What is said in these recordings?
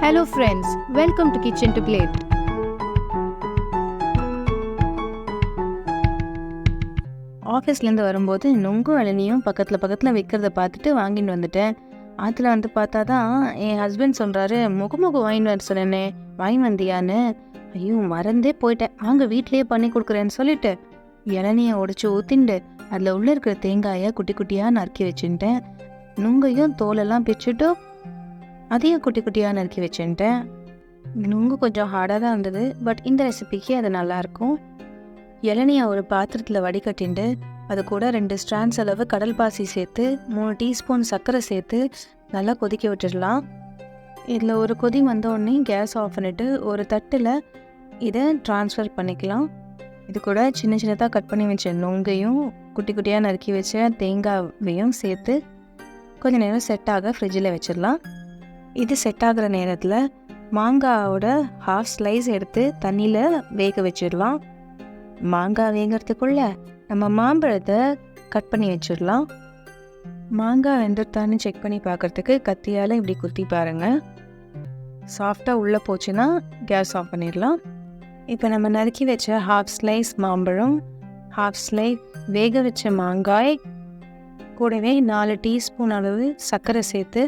Hello friends, welcome to Kitchen to Plate. ஆஃபீஸ்லேருந்து வரும்போது நுங்கும் இளநியும் பக்கத்தில் வைக்கிறத பார்த்துட்டு வாங்கிட்டு வந்துட்டேன். ஆற்றுல வந்து பார்த்தா தான் என் ஹஸ்பண்ட் சொல்கிறாரு, முகமுகு வாங்கிட்டு வர சொன்னேனே, வாங்கி வந்தியான்னு. ஐயோ மறந்தே போயிட்டேன், வாங்க வீட்லேயே பண்ணி கொடுக்குறேன்னு சொல்லிட்டு இளநியை உடச்சி ஊற்றிண்டு அதில் உள்ளே இருக்கிற தேங்காயை குட்டி குட்டியாக நறுக்கி வச்சுட்டேன். நுங்கையும் தோலெல்லாம் பிச்சுட்டு அதையும் குட்டி குட்டியாக நறுக்கி வச்சுட்டேன். நுங்கு கொஞ்சம் ஹார்டாக தான் இருந்தது, பட் இந்த ரெசிபிக்கு அது நல்லாயிருக்கும். இளநியை ஒரு பாத்திரத்தில் வடிகட்டிண்டு அது கூட 2 ஸ்ட்ராண்ட்ஸ் அளவு கடல் பாசி சேர்த்து 3 டீஸ்பூன் சர்க்கரை சேர்த்து நல்லா கொதிக்க விட்டுடலாம். இதில் ஒரு கொதி வந்தோடனே கேஸ் ஆஃப் பண்ணிவிட்டு ஒரு தட்டில் இதை ட்ரான்ஸ்ஃபர் பண்ணிக்கலாம். இது கூட சின்ன சின்னதாக கட் பண்ணி வச்ச நுங்கையும் குட்டி குட்டியாக நறுக்கி வச்ச தேங்காயையும் சேர்த்து கொஞ்சம் நேரம் செட் ஆக ஃப்ரிட்ஜில் வச்சிடலாம். இது செட் ஆகிற நேரத்தில் மாங்காயோட ஹாஃப் ஸ்லைஸ் எடுத்து தண்ணியில் வேக வச்சிடலாம். மாங்காய் வேகிறதுக்குள்ள நம்ம மாம்பழத்தை கட் பண்ணி வச்சிடலாம். மாங்காய் வெந்துட்டான்னு செக் பண்ணி பார்க்குறதுக்கு கத்தியால் இப்படி குத்தி பாருங்கள். சாஃப்டாக உள்ளே போச்சுன்னா கேஸ் ஆஃப் பண்ணிடலாம். இப்போ நம்ம நறுக்கி வச்ச ஹாஃப் ஸ்லைஸ் மாம்பழம், ஹாஃப் ஸ்லைஸ் வேக வச்ச மாங்காய் கூடவே 4 டீஸ்பூன் அளவு சர்க்கரை சேர்த்து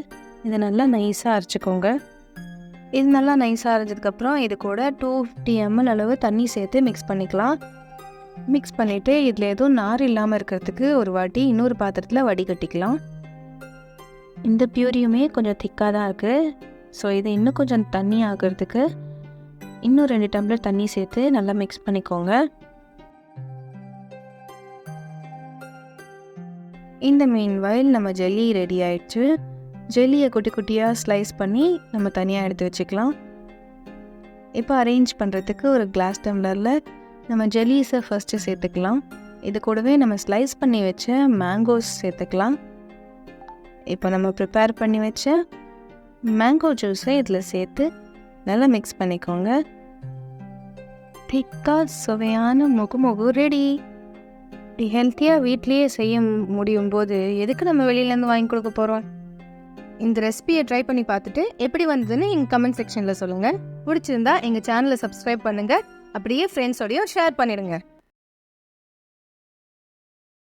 இதை நல்லா நைஸாக அரைச்சிக்கோங்க. இது நல்லா நைஸாக அரைஞ்சதுக்கப்புறம் இது கூட 250 ml அளவு தண்ணி சேர்த்து மிக்ஸ் பண்ணிக்கலாம். மிக்ஸ் பண்ணிவிட்டு இதில் எதுவும் நார் இல்லாமல் இருக்கிறதுக்கு ஒரு வாட்டி இன்னொரு பாத்திரத்தில் வடிகட்டிக்கலாம். இந்த பியூரியுமே கொஞ்சம் திக்காக தான் இருக்குது. ஸோ இதை இன்னும் கொஞ்சம் தண்ணி ஆகிறதுக்கு இன்னும் 2 டம்ளர் தண்ணி சேர்த்து நல்லா மிக்ஸ் பண்ணிக்கோங்க. இந்த மீன்வைல் நம்ம ஜெல்லி ரெடி ஆயிடுச்சு. ஜெல்லியை குட்டி குட்டியாக ஸ்லைஸ் பண்ணி நம்ம தனியாக எடுத்து வச்சுக்கலாம். இப்போ அரேஞ்ச் பண்ணுறதுக்கு ஒரு கிளாஸ் டம்ளரில் நம்ம ஜெல்லிஸை ஃபஸ்ட்டு சேர்த்துக்கலாம். இது கூடவே நம்ம ஸ்லைஸ் பண்ணி வச்ச மேங்கோஸ் சேர்த்துக்கலாம். இப்போ நம்ம ப்ரிப்பேர் பண்ணி வச்ச மேங்கோ ஜூஸை இதில் சேர்த்து நல்லா மிக்ஸ் பண்ணிக்கோங்க. திக்காக சுவையான முகு ரெடி. ஹெல்த்தியாக வீட்லேயே செய்ய முடியும் போது எதுக்கு நம்ம வெளியிலேருந்து வாங்கி கொடுக்க போகிறோம்? இந்த ரெசிபியை ட்ரை பண்ணி பார்த்துட்டு எப்படி வந்ததுன்னு எங்கள் கமெண்ட் செக்ஷனில் சொல்லுங்கள். பிடிச்சிருந்தா எங்கள் சேனலை சப்ஸ்கிரைப் பண்ணுங்கள், அப்படியே ஃப்ரெண்ட்ஸோடையும் ஷேர் பண்ணிடுங்க.